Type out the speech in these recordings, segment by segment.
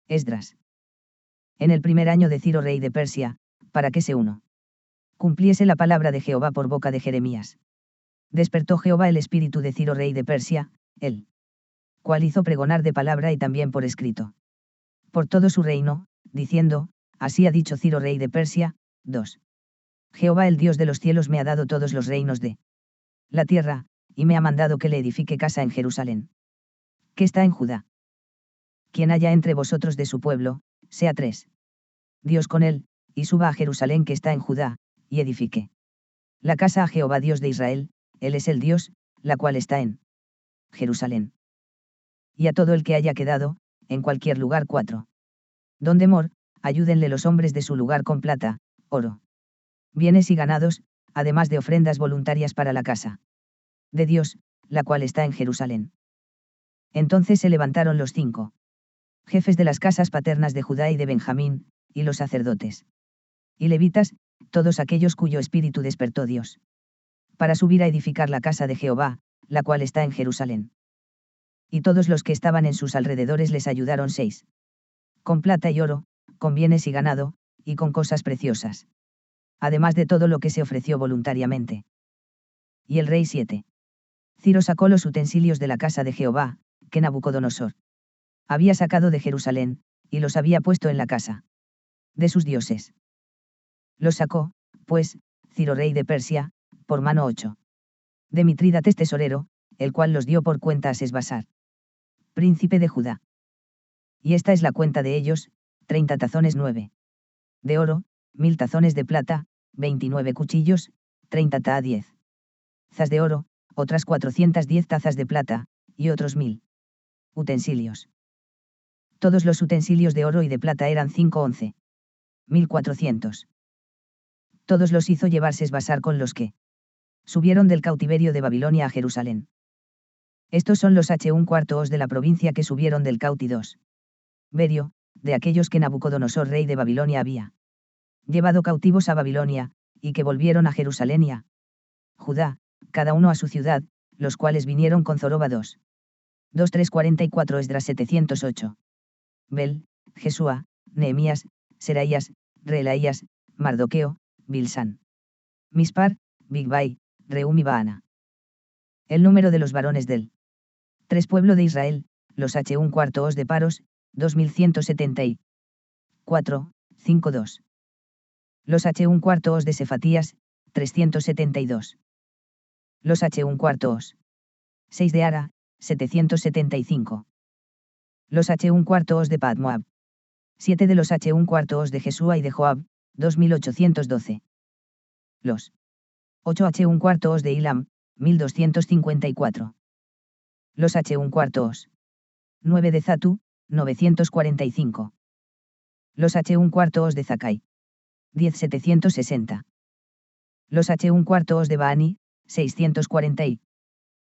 Esdras. En el primer año de Ciro rey de Persia, para que se uno cumpliese la palabra de Jehová por boca de Jeremías. Despertó Jehová el espíritu de Ciro rey de Persia, el cual hizo pregonar de palabra y también por escrito por todo su reino, diciendo, así ha dicho Ciro rey de Persia. 2. Jehová el Dios de los cielos me ha dado todos los reinos de la tierra, y me ha mandado que le edifique casa en Jerusalén, que está en Judá. Quien haya entre vosotros de su pueblo, sea 3. Dios con él, y suba a Jerusalén que está en Judá, y edifique la casa a Jehová Dios de Israel, él es el Dios, la cual está en Jerusalén. Y a todo el que haya quedado, en cualquier lugar 4. Donde mor, ayúdenle los hombres de su lugar con plata, oro, bienes y ganados, además de ofrendas voluntarias para la casa de Dios, la cual está en Jerusalén. Entonces se levantaron los 5 jefes de las casas paternas de Judá y de Benjamín, y los sacerdotes y levitas, todos aquellos cuyo espíritu despertó Dios, para subir a edificar la casa de Jehová, la cual está en Jerusalén. Y todos los que estaban en sus alrededores les ayudaron 6. Con plata y oro, con bienes y ganado, y con cosas preciosas. Además de todo lo que se ofreció voluntariamente. Y el rey 7. Ciro sacó los utensilios de la casa de Jehová, que Nabucodonosor había sacado de Jerusalén, y los había puesto en la casa de sus dioses. Los sacó, pues, Ciro rey de Persia, por mano 8. De Mitrídates tesorero, el cual los dio por cuenta a Sesbasar, príncipe de Judá. Y esta es la cuenta de ellos: 30 tazones 9. De oro, 1000 tazones de plata, 29 cuchillos, 30 ta 10. Zas de oro, otras 410 tazas de plata, y otros 1000 utensilios. Todos los utensilios de oro y de plata eran 511. 1400. Todos los hizo llevar Sesbasar con los que subieron del cautiverio de Babilonia a Jerusalén. Estos son los un cuartos de la provincia que subieron del cauti 2. Berio, de aquellos que Nabucodonosor rey de Babilonia había llevado cautivos a Babilonia, y que volvieron a Jerusalén y a Judá, cada uno a su ciudad, los cuales vinieron con Zoroba 2. 2344 Esdras 708. Bel, Jesúa, Nehemías, Seraías, Reelaías, Mardoqueo, Bilsán, Mispar, Bigvai, Reum y Baana. El número de los varones del 3 pueblo de Israel, los un cuartos de Paros, 2174, 52. Los un cuartos de Sefatías, 372. Los un cuartos 6 de Ara, 775. Los un cuartos de Padmoab. 7 de los un cuartos de Jesúa y de Joab, 2812. Los 8 un cuartos de Ilam, 1254. Los un cuartos 9 de Zatu, 945. Los un cuartos de Zakai. 10760. Los un cuartos de Baani, 640 y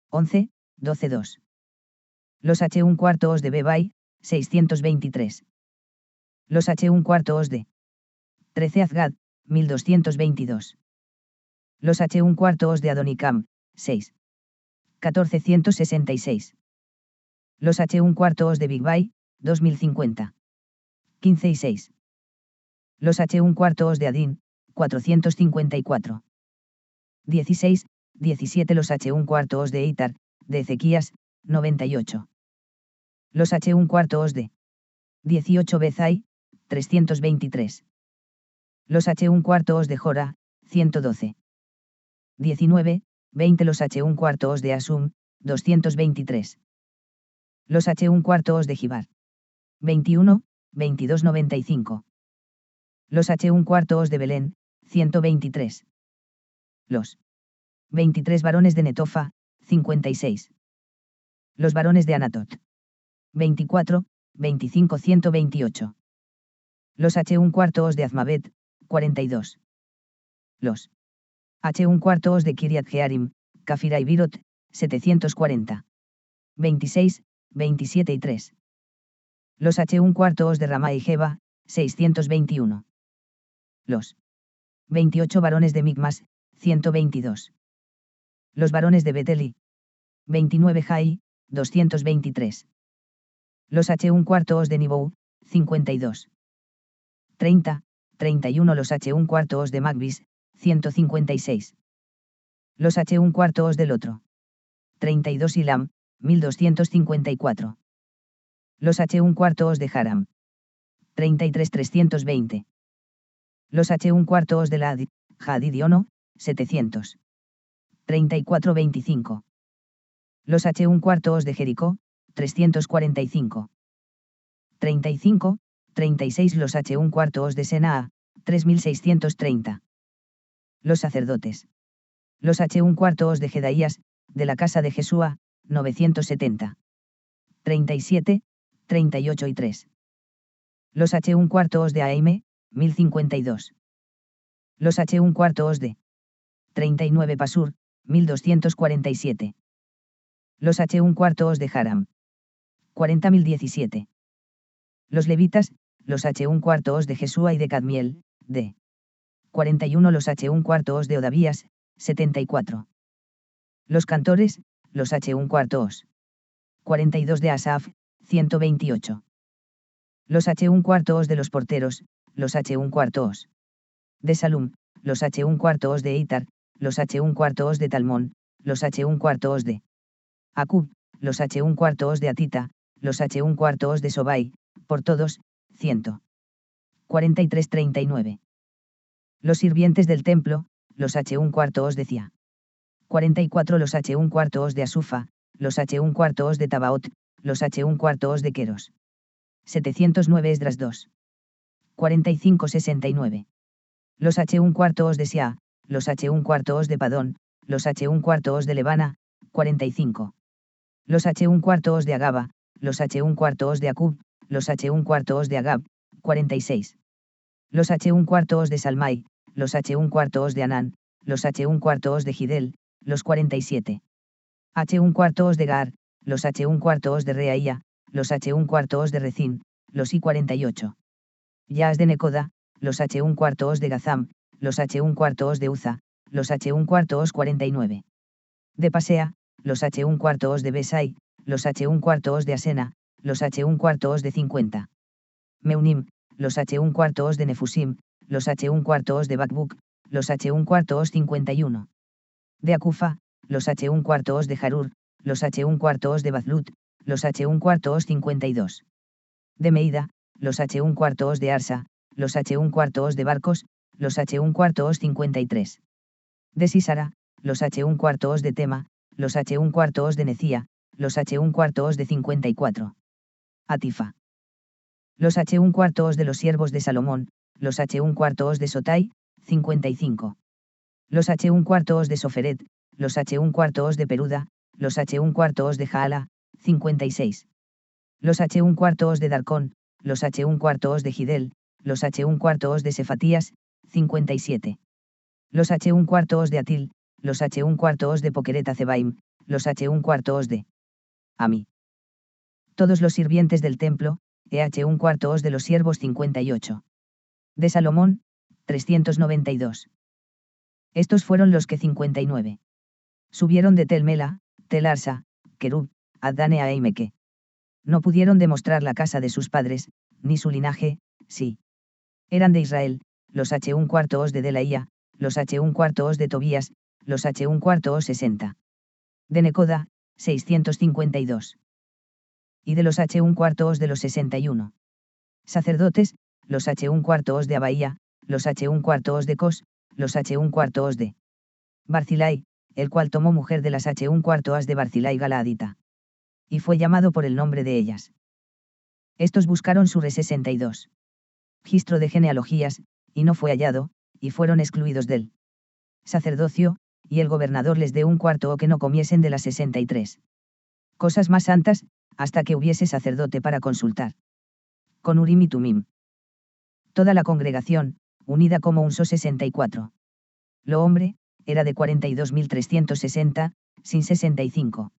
11, 12-2. Los un cuartos de Bebai, 623. Los un cuartos de 13 Azgad, 1222. Los un cuartos de Adonicam, 6. 1466. Los un cuartos de Bigvai, 2050. 15 y 6. Los un cuartos de Adín, 454. 16, 17 Los un cuartos de Itar, de Ezequías, 98. Los un cuartos de 18 Bezai, 323. Los un cuartos de Jora, 112. 19, 20 Los un cuartos de Asum, 223. Los un cuartos de Gibar. 21, 2295. Los un cuartos de Belén, 123. Los 23 varones de Netofa, 56. Los varones de Anatot. 24, 25 128. Los un cuartos de Azmabet, 42. Los un cuartos de Kiriat Jearim, Cafira y Birot, 740. 26, 27 y 3. Los un cuartos de Ramá y Jeba, 621. Los 28 varones de Migmas, 122. Los varones de Beteli. 29 Jai, 223. Los un cuartos de Nibou, 52. 30, 31 los H1/4 os de Magbis, 156. Los H1/4 os del otro. 32 Ilam, 1254. Los H1/4 os de Haram. 33 320. Los H1/4 os de la Hadid y Ono, 700. 34 25. Los H1/4 os de Jericó, 345. 35, 36 los H1/4 os de Senaa, 3630. Los sacerdotes. Los H1/4 os de Jedaías, de la casa de Jesúa, 970. 37, 38 y 3. Los H1/4 os de Aime, 1052. Los H1/4 os de 39 Pasur, 1247. Los H1/4 os de Haram. 40.017. Los levitas, los H1/4 os de Jesúa y de Cadmiel, de 41 los H1/4 os de Odavías, 74. Los cantores, los H1/4 os. 42 de Asaf, 128. Los H1/4 os de los porteros, los H1/4 os. De Salum, los H1/4 os de Itar, los H1/4 os de Talmón, los H1/4 os de Acub, los H1/4 os de Atita, los H1/4 os de Sobai, por todos, 143-39. Los sirvientes del templo, los H1/4 os de Cia. 44 los H1/4 os de Asufa, los H1/4 os de Tabaot, los H1/4 os de Queros. 709 Esdras 2. 45-69. Los H1/4 os de Sia, los H1/4 os de Padón, los H1/4 os de Levana, 45. Los H1/4 os de Agaba, los H1/4 os de Acub, los H1/4 os de Agab, 46. Los H1/4 os de Salmai, los H1/4 os de Anán, los H1/4 os de Gidel, los 47. H1/4 os de Gar, los H1/4 os de Reaía, los H1/4 os de Recín, los I-48. Yas de Necoda, los H1/4 os de Gazam, los H1/4 os de Uza, los H1/4 os 49. De Pasea, los H1/4 os de Besai, los H1/4 os de Asena, los H1/4 os de 50. Meunim, los H1/4 os de Nefusim, los H1/4 os de Bakbuk, los H1/4 os 51. De Akufa, los H1/4 os de Harur, los H1/4 os de Bazlut, los H1/4 os 52. De Meida, los H1/4 os de Arsa, los H1/4 os de Barcos, los H1/4 os 53. De Sisara, los H1/4 os de Tema, los H1/4 os de Necía, los H1/4 os de 54. Atifa. Los H1/4 os de los siervos de Salomón, los H1/4 os de Sotai, 55. Los H1/4 os de Soferet, los H1/4 os de Peruda, los H1/4 os de Jaala, 56. Los H1/4 os de Darcón, los H1/4 os de Gidel, los H1/4 os de Sefatías, 57. Los H1/4 os de Atil, los H1/4 os de Poqueret Acebaim, los H1/4 os de Ami. Todos los sirvientes del templo, H1/4 os de los siervos 58. De Salomón, 392. Estos fueron los que 59. Subieron de Tel Mela, Tel Arsa, Kerub, Adane a Eimeke. No pudieron demostrar la casa de sus padres, ni su linaje, sí. Eran de Israel, los H1/4 os de Delaía, los H1/4 os de Tobías, los H1/4 os 60. De Necoda, 652. Y de los H1/4 os de los 61. Sacerdotes, los H1/4 os de Abaía, los H1/4 os de Cos, los H1/4 os de Barzilai, el cual tomó mujer de las H1/4 as de Barzilai Galaadita. Y fue llamado por el nombre de ellas. Estos buscaron su 62. Registro de genealogías, y no fue hallado, y fueron excluidos del sacerdocio, y el gobernador les dio un cuarto o que no comiesen de las 63 cosas más santas, hasta que hubiese sacerdote para consultar. Con Urim y Tumim. Toda la congregación, unida como un 64. Lo hombre, era de 42.360, sin 65.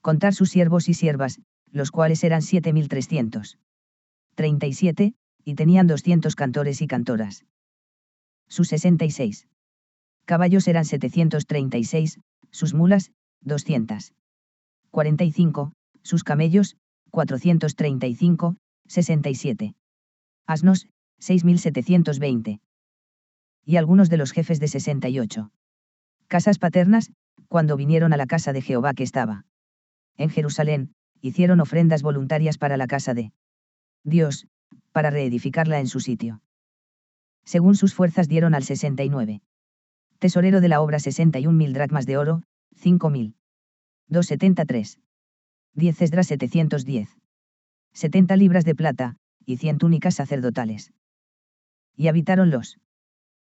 Contar sus siervos y siervas, los cuales eran 7.337, y tenían 200 cantores y cantoras. Sus 66 caballos eran 736, sus mulas, 245, sus camellos, 435, 67. Asnos, 6.720. Y algunos de los jefes de 68. Casas paternas, cuando vinieron a la casa de Jehová que estaba en Jerusalén, hicieron ofrendas voluntarias para la casa de Dios, para reedificarla en su sitio. Según sus fuerzas dieron al 69. Tesorero de la obra 61.000 dracmas de oro, 5.000. 273. 10 Esdras 710. 70 libras de plata, y 100 túnicas sacerdotales. Y habitaron los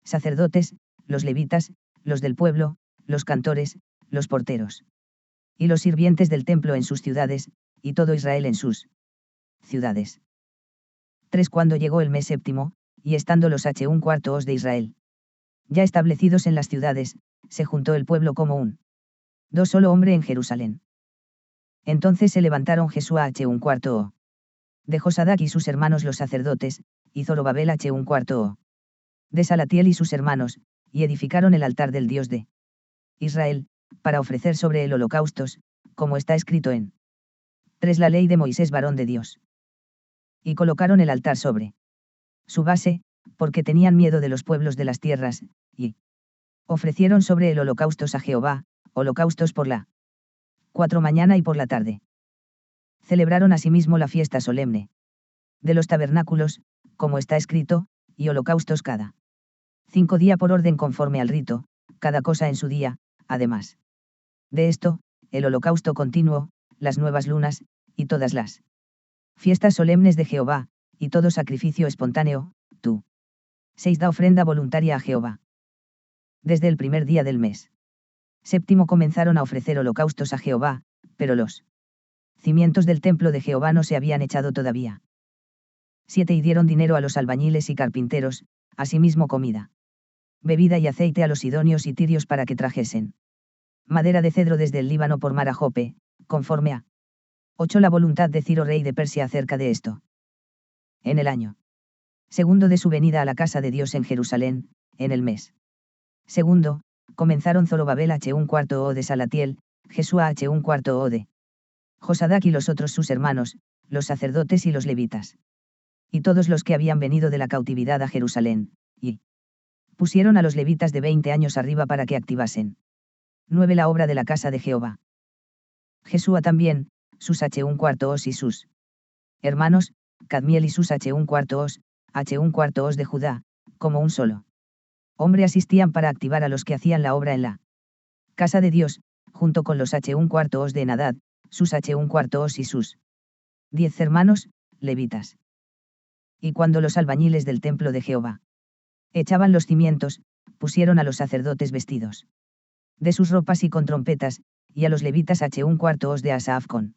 sacerdotes, los levitas, los del pueblo, los cantores, los porteros. Y los sirvientes del templo en sus ciudades, y todo Israel en sus ciudades. 3 Cuando llegó el mes séptimo, y estando los un cuarto os de Israel ya establecidos en las ciudades, se juntó el pueblo como un solo hombre en Jerusalén. Entonces se levantaron Jesúa un cuarto o de Josadac y sus hermanos los sacerdotes, y Zorobabel un cuarto o de Salatiel y sus hermanos, y edificaron el altar del Dios de Israel, para ofrecer sobre él holocaustos, como está escrito en 3 La ley de Moisés varón de Dios. Y colocaron el altar sobre su base, porque tenían miedo de los pueblos de las tierras, y ofrecieron sobre el holocaustos a Jehová, holocaustos por la 4 mañana y por la tarde. Celebraron asimismo la fiesta solemne de los tabernáculos, como está escrito, y holocaustos cada 5 días por orden conforme al rito, cada cosa en su día, además de esto, el holocausto continuo, las nuevas lunas, y todas las fiestas solemnes de Jehová, y todo sacrificio espontáneo, tú. 6 Da ofrenda voluntaria a Jehová. Desde el primer día del mes séptimo comenzaron a ofrecer holocaustos a Jehová, pero los cimientos del templo de Jehová no se habían echado todavía. 7 Y dieron dinero a los albañiles y carpinteros, asimismo comida, bebida y aceite a los sidonios y tirios para que trajesen madera de cedro desde el Líbano por mar a Jope, conforme a 8 La voluntad de Ciro rey de Persia acerca de esto. En el año segundo de su venida a la casa de Dios en Jerusalén, en el mes segundo, comenzaron Zorobabel un cuarto o de Salatiel, Jesúa un cuarto o de Josadac y los otros sus hermanos, los sacerdotes y los levitas. Y todos los que habían venido de la cautividad a Jerusalén, y pusieron a los levitas de 20 años arriba para que activasen 9 La obra de la casa de Jehová. Jesúa también, sus un cuarto os y sus hermanos, Cadmiel y sus un cuarto os de Judá, como un solo hombre asistían para activar a los que hacían la obra en la casa de Dios, junto con los un cuarto os de Enadad, sus un cuarto os y sus 10 hermanos, levitas. Y cuando los albañiles del templo de Jehová echaban los cimientos, pusieron a los sacerdotes vestidos de sus ropas y con trompetas, y a los levitas un cuarto os de Asaf con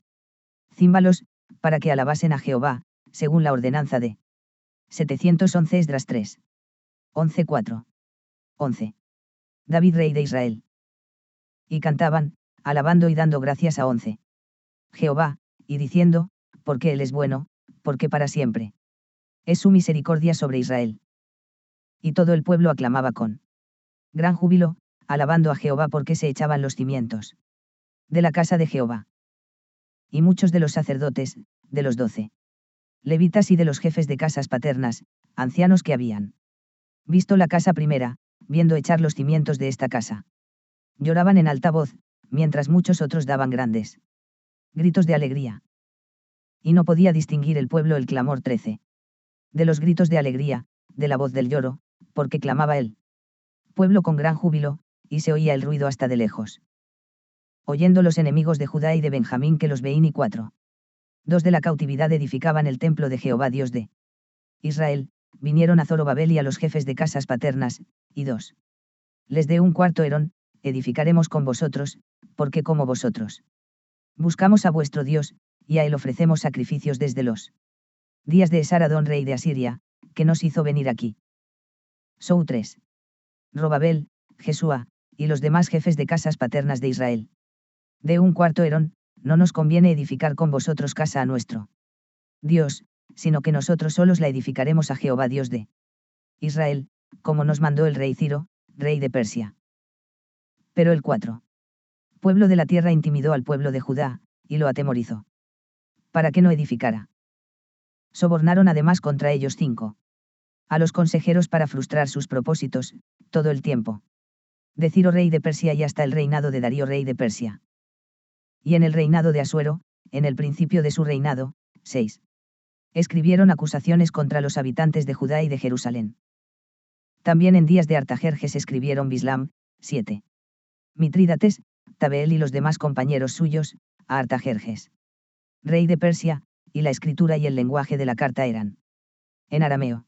címbalos, para que alabasen a Jehová, según la ordenanza de 711 Esdras 3. 11:4. 11. David rey de Israel. Y cantaban, alabando y dando gracias a Jehová, y diciendo, porque Él es bueno, porque para siempre es su misericordia sobre Israel. Y todo el pueblo aclamaba con gran júbilo, alabando a Jehová porque se echaban los cimientos de la casa de Jehová. Y muchos de los sacerdotes, de los 12 levitas y de los jefes de casas paternas, ancianos que habían visto la casa primera, viendo echar los cimientos de esta casa, lloraban en alta voz, mientras muchos otros daban grandes gritos de alegría. Y no podía distinguir el pueblo el clamor 13 de los gritos de alegría, de la voz del lloro, porque clamaba el pueblo con gran júbilo, y se oía el ruido hasta de lejos. Oyendo los enemigos de Judá y de Benjamín que los veían y 4. 2 de la cautividad edificaban el templo de Jehová Dios de Israel, vinieron a Zorobabel y a los jefes de casas paternas, y 2. Les de un cuarto Herón, edificaremos con vosotros, porque como vosotros buscamos a vuestro Dios, y a él ofrecemos sacrificios desde los días de Esaradón rey de Asiria, que nos hizo venir aquí. Sou 3. Robabel, Jesúa, y los demás jefes de casas paternas de Israel. De un cuarto Herón, no nos conviene edificar con vosotros casa a nuestro Dios, sino que nosotros solos la edificaremos a Jehová Dios de Israel, como nos mandó el rey Ciro, rey de Persia. Pero el 4. Pueblo de la tierra intimidó al pueblo de Judá, y lo atemorizó, para que no edificara. Sobornaron además contra ellos 5. A los consejeros para frustrar sus propósitos, todo el tiempo. De Ciro rey de Persia y hasta el reinado de Darío rey de Persia. Y en el reinado de Asuero, en el principio de su reinado, 6. Escribieron acusaciones contra los habitantes de Judá y de Jerusalén. También en días de Artajerjes escribieron Bislam, 7. Mitrídates, Tabeel y los demás compañeros suyos, a Artajerjes, rey de Persia, y la escritura y el lenguaje de la carta eran en arameo.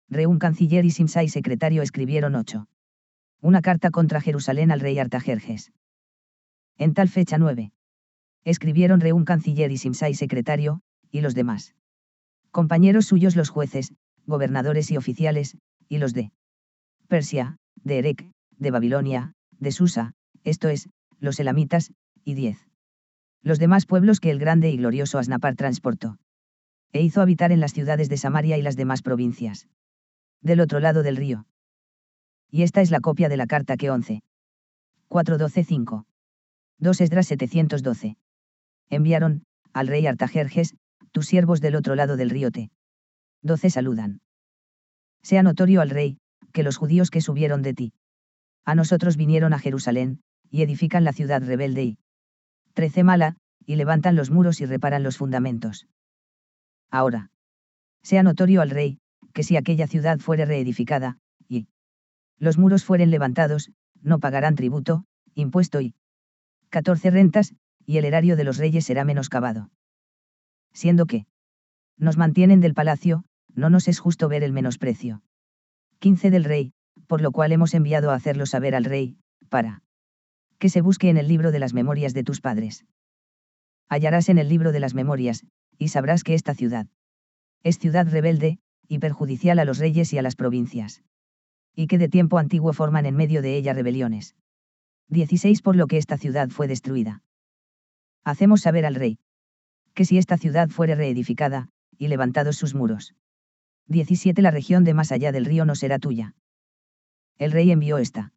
Reún canciller y Simsai secretario escribieron 8. Una carta contra Jerusalén al rey Artajerjes. En tal fecha 9. Escribieron Reún canciller y Simsai secretario, y los demás compañeros suyos los jueces, gobernadores y oficiales, y los de Persia, de Erec, de Babilonia, de Susa, esto es, los elamitas, y 10. Los demás pueblos que el grande y glorioso Asnapar transportó. E hizo habitar en las ciudades de Samaria y las demás provincias. Del otro lado del río. Y esta es la copia de la carta que 11. 4:12-5. 2 Esdras 712. Enviaron, al rey Artajerjes, tus siervos del otro lado del río T. 12 saludan. Sea notorio al rey, que los judíos que subieron de ti a nosotros vinieron a Jerusalén, y edifican la ciudad rebelde y 13 mala, y levantan los muros y reparan los fundamentos. Ahora. Sea notorio al rey, que si aquella ciudad fuere reedificada, y los muros fueren levantados, no pagarán tributo, impuesto y 14 rentas, y el erario de los reyes será menoscabado. Siendo que nos mantienen del palacio, no nos es justo ver el menosprecio. 15 del rey, por lo cual hemos enviado a hacerlo saber al rey, para que se busque en el libro de las memorias de tus padres. Hallarás en el libro de las memorias, y sabrás que esta ciudad es ciudad rebelde, y perjudicial a los reyes y a las provincias. Y que de tiempo antiguo forman en medio de ella rebeliones. 16 Por lo que esta ciudad fue destruida. Hacemos saber al rey que si esta ciudad fuere reedificada, y levantados sus muros. 17 La región de más allá del río no será tuya. El rey envió esta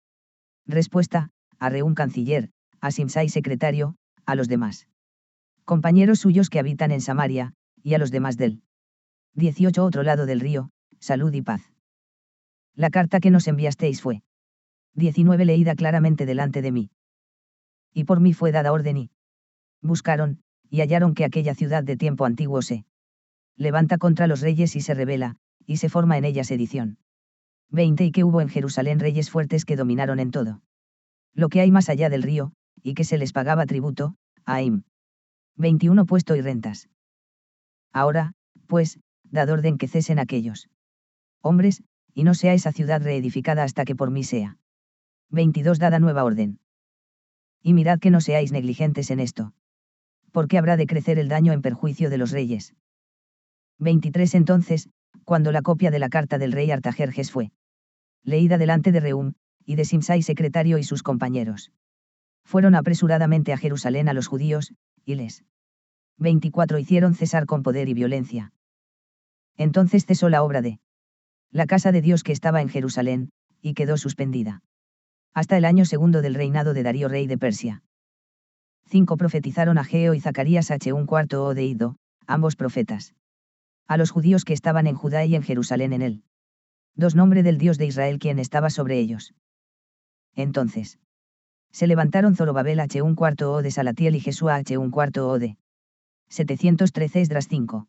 respuesta, a Reún canciller, a Simsai secretario, a los demás compañeros suyos que habitan en Samaria, y a los demás del 18 Otro lado del río, salud y paz. La carta que nos enviasteis fue 19 leída claramente delante de mí. Y por mí fue dada orden y buscaron, y hallaron que aquella ciudad de tiempo antiguo se levanta contra los reyes y se rebela, y se forma en ella sedición. 20 Y que hubo en Jerusalén reyes fuertes que dominaron en todo lo que hay más allá del río, y que se les pagaba tributo, Aim. 21 Puesto y rentas. Ahora, pues, dad orden que cesen aquellos hombres, y no sea esa ciudad reedificada hasta que por mí sea. 22 Dada nueva orden. Y mirad que no seáis negligentes en esto. Porque habrá de crecer el daño en perjuicio de los reyes. 23 Entonces, cuando la copia de la carta del rey Artajerjes fue leída delante de Reum, y de Simsai secretario y sus compañeros, fueron apresuradamente a Jerusalén a los judíos, y les 24 hicieron cesar con poder y violencia. Entonces cesó la obra de la casa de Dios que estaba en Jerusalén, y quedó suspendida hasta el año segundo del reinado de Darío rey de Persia. 5 Profetizaron Ageo y Zacarías un cuarto o de Iddo, ambos profetas, a los judíos que estaban en Judá y en Jerusalén en él. 2 Nombre del Dios de Israel quien estaba sobre ellos. Entonces se levantaron Zorobabel un cuarto o de Salatiel y Jesúa un cuarto o de 713 Esdras 5.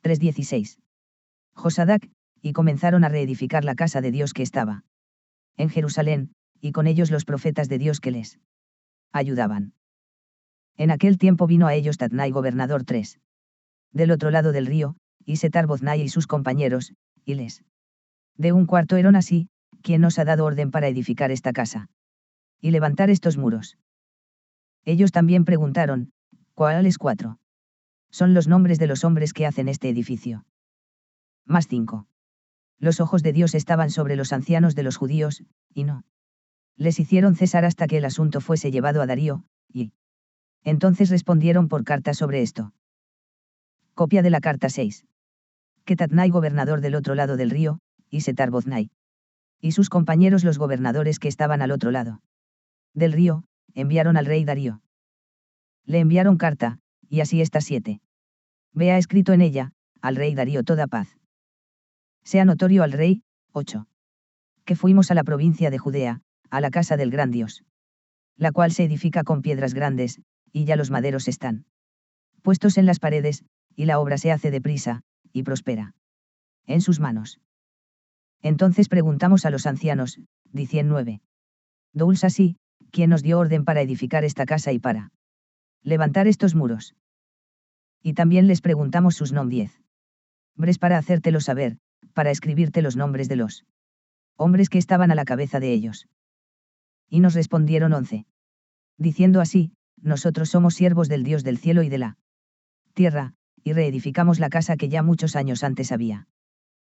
3:16. Josadac, y comenzaron a reedificar la casa de Dios que estaba en Jerusalén, y con ellos los profetas de Dios que les ayudaban. En aquel tiempo vino a ellos Tatnai gobernador 3. Del otro lado del río, y Setar-Boznai y sus compañeros, y les de un cuarto eran así, quien nos ha dado orden para edificar esta casa y levantar estos muros. Ellos también preguntaron, ¿cuáles 4? Son los nombres de los hombres que hacen este edificio. Más 5. Los ojos de Dios estaban sobre los ancianos de los judíos, y no les hicieron cesar hasta que el asunto fuese llevado a Darío, y entonces respondieron por carta sobre esto. Copia de la carta 6. Que Tatnai gobernador del otro lado del río, y Setar-Boznai y sus compañeros los gobernadores que estaban al otro lado del río, enviaron al rey Darío. Le enviaron carta, y así está 7. Vea escrito en ella, al rey Darío toda paz. Sea notorio al rey, 8. Que fuimos a la provincia de Judea, a la casa del gran Dios. La cual se edifica con piedras grandes, y ya los maderos están puestos en las paredes, y la obra se hace deprisa, y prospera en sus manos. Entonces preguntamos a los ancianos, dicien 9. Douls así, ¿quién nos dio orden para edificar esta casa y para levantar estos muros? Y también les preguntamos sus nom 10. Bres para hacértelo saber, para escribirte los nombres de los hombres que estaban a la cabeza de ellos. Y nos respondieron 11. Diciendo así, nosotros somos siervos del Dios del cielo y de la tierra, y reedificamos la casa que ya muchos años antes había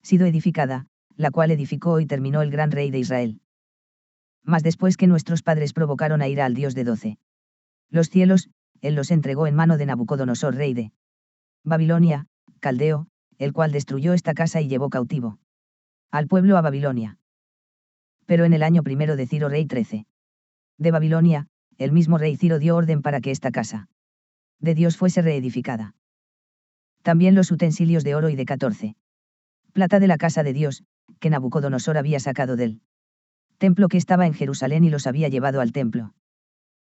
sido edificada, la cual edificó y terminó el gran rey de Israel. Mas después que nuestros padres provocaron a ira al Dios de 12. Los cielos, él los entregó en mano de Nabucodonosor rey de Babilonia, caldeo, el cual destruyó esta casa y llevó cautivo al pueblo a Babilonia. Pero en el año primero de Ciro rey 13. De Babilonia, el mismo rey Ciro dio orden para que esta casa de Dios fuese reedificada. También los utensilios de oro y de 14. Plata de la casa de Dios, que Nabucodonosor había sacado del templo que estaba en Jerusalén y los había llevado al templo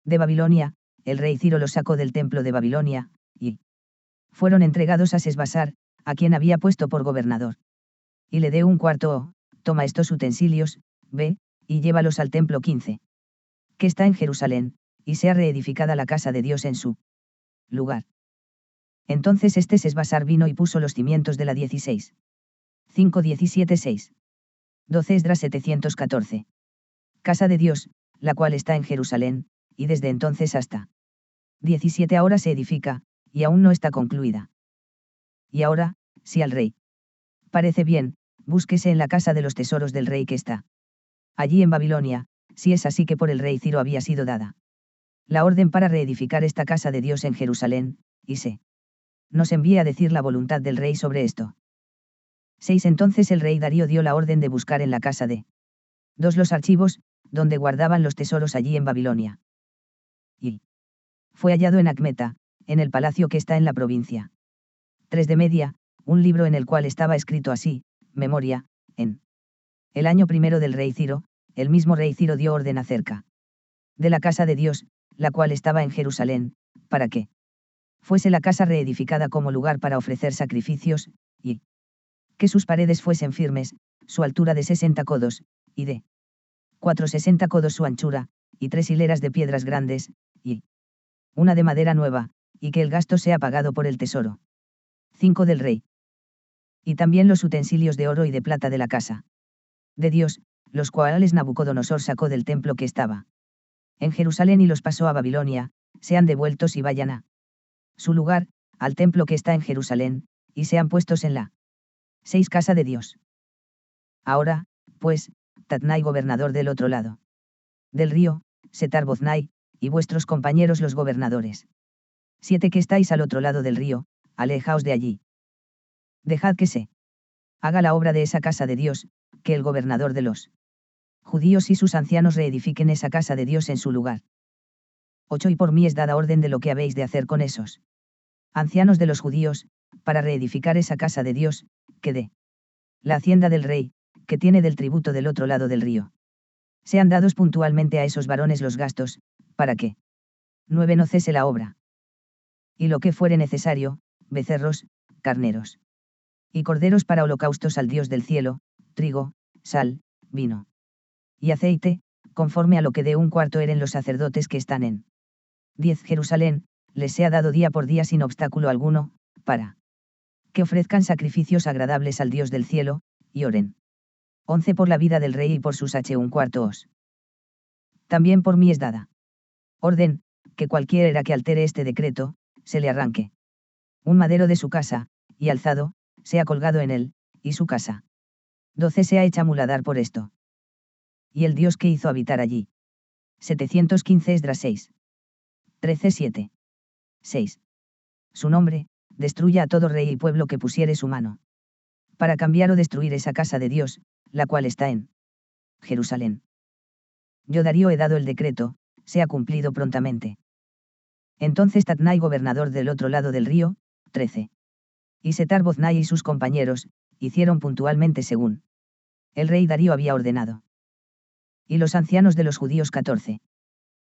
de Babilonia, el rey Ciro los sacó del templo de Babilonia, y fueron entregados a Sesbasar, a quien había puesto por gobernador. Y le dio un cuarto, toma estos utensilios, ve, y llévalos al templo 15. Que está en Jerusalén, y sea reedificada la casa de Dios en su lugar. Entonces este Sesbasar vino y puso los cimientos de la 16. 5:17-6. 12 Esdras 714. Casa de Dios, la cual está en Jerusalén, y desde entonces hasta 17 ahora se edifica, y aún no está concluida. Y ahora, si al rey parece bien, búsquese en la casa de los tesoros del rey que está allí en Babilonia, si es así que por el rey Ciro había sido dada la orden para reedificar esta casa de Dios en Jerusalén, y se nos envía a decir la voluntad del rey sobre esto. 6 Entonces el rey Darío dio la orden de buscar en la casa de 2 los archivos, donde guardaban los tesoros allí en Babilonia. Y fue hallado en Acmeta, en el palacio que está en la provincia 3 de Media, un libro en el cual estaba escrito así, memoria, en el año primero del rey Ciro, el mismo rey Ciro dio orden acerca de la casa de Dios, la cual estaba en Jerusalén, para que fuese la casa reedificada como lugar para ofrecer sacrificios, y que sus paredes fuesen firmes, su altura de 60 codos, y de 460 codos su anchura, y 3 hileras de piedras grandes, y una de madera nueva, y que el gasto sea pagado por el tesoro. 5 del rey. Y también los utensilios de oro y de plata de la casa de Dios, los cuales Nabucodonosor sacó del templo que estaba en Jerusalén y los pasó a Babilonia, sean devueltos y vayan a su lugar, al templo que está en Jerusalén, y sean puestos en la 6 casa de Dios. Ahora, pues, Tatnai gobernador del otro lado del río, Setar-Boznai, y vuestros compañeros los gobernadores 7 que estáis al otro lado del río, alejaos de allí. Dejad que se haga la obra de esa casa de Dios, que el gobernador de los judíos y sus ancianos reedifiquen esa casa de Dios en su lugar. 8 Y por mí es dada orden de lo que habéis de hacer con esos ancianos de los judíos, para reedificar esa casa de Dios, que de la hacienda del rey, que tiene del tributo del otro lado del río, sean dados puntualmente a esos varones los gastos, para que 9 no cese la obra. Y lo que fuere necesario, becerros, carneros y corderos para holocaustos al Dios del cielo, trigo, sal, vino y aceite, conforme a lo que de un cuarto eren los sacerdotes que están en 10 Jerusalén, les sea dado día por día sin obstáculo alguno, para que ofrezcan sacrificios agradables al Dios del cielo, y oren. 11 Por la vida del rey y por sus un cuarto os. También por mí es dada orden, que cualquiera que altere este decreto, se le arranque un madero de su casa, y alzado, sea colgado en él, y su casa 12 sea hecha muladar por esto. Y el Dios que hizo habitar allí. 715 Esdras 6. 13:7. 6. Su nombre, destruya a todo rey y pueblo que pusiere su mano para cambiar o destruir esa casa de Dios, la cual está en Jerusalén. Yo Darío he dado el decreto, sea cumplido prontamente. Entonces Tatnai gobernador del otro lado del río, 13. Y Setar-Boznai y sus compañeros, hicieron puntualmente según el rey Darío había ordenado. Y los ancianos de los judíos 14.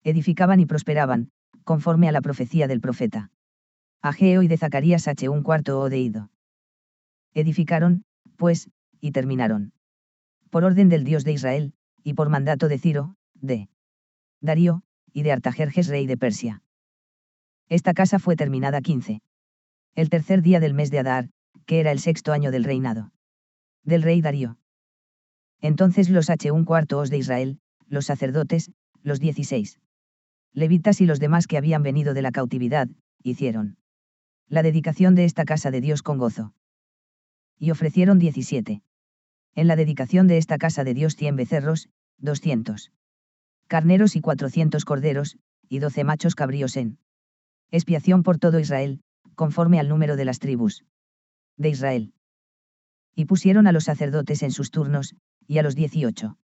Edificaban y prosperaban, conforme a la profecía del profeta Ageo y de Zacarías H. un cuarto o de Ido. Edificaron, pues, y terminaron. Por orden del Dios de Israel, y por mandato de Ciro, de Darío, y de Artajerjes rey de Persia. Esta casa fue terminada 15. El tercer día del mes de Adar, que era el sexto año del reinado del rey Darío. Entonces los H. un cuarto os de Israel, los sacerdotes, los 16 levitas y los demás que habían venido de la cautividad, hicieron la dedicación de esta casa de Dios con gozo. Y ofrecieron 17. En la dedicación de esta casa de Dios 100 becerros, 200 carneros y 400 corderos, y 12 machos cabríos en expiación por todo Israel, conforme al número de las tribus de Israel. Y pusieron a los sacerdotes en sus turnos, y a los 18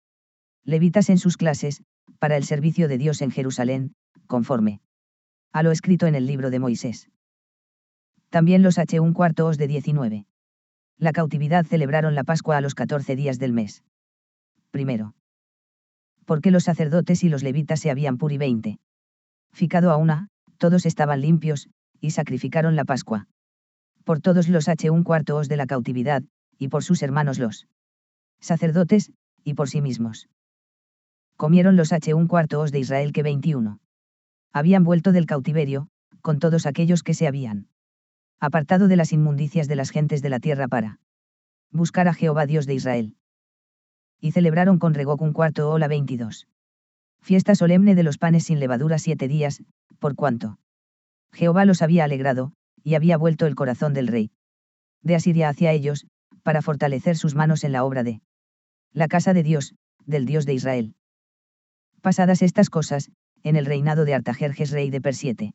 levitas en sus clases, para el servicio de Dios en Jerusalén, conforme a lo escrito en el libro de Moisés. También los H. un cuarto os de 19. La cautividad celebraron la Pascua a los 14 días del mes. Primero. Porque los sacerdotes y los levitas se habían puri 20. Ficado a una, todos estaban limpios, y sacrificaron la Pascua. Por todos los H. un cuarto os de la cautividad, y por sus hermanos los sacerdotes, y por sí mismos. Comieron los H. un cuarto os de Israel que 21. Habían vuelto del cautiverio, con todos aquellos que se habían apartado de las inmundicias de las gentes de la tierra para buscar a Jehová Dios de Israel. Y celebraron con Regog un cuarto ola 22. Fiesta solemne de los panes sin levadura 7 días, por cuanto Jehová los había alegrado, y había vuelto el corazón del rey de Asiria hacia ellos, para fortalecer sus manos en la obra de la casa de Dios, del Dios de Israel. Pasadas estas cosas, en el reinado de Artajerjes rey de Persiete.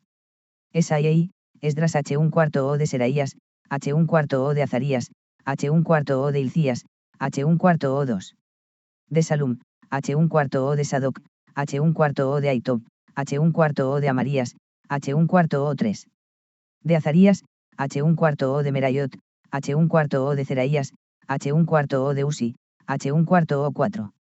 Esai, Esdras H. un cuarto o de Seraías, H. un cuarto o de Azarías, H. un cuarto o de Hilcías, H. un cuarto o 2. De Salum, H. un cuarto o de Sadoc, H. un cuarto o de Aitob, H. un cuarto o de Amarías, H. un cuarto o 3. De Azarías, H. un cuarto o de Merayot, H. un cuarto o de Seraías, H. un cuarto o de Usi, H. un cuarto o 4.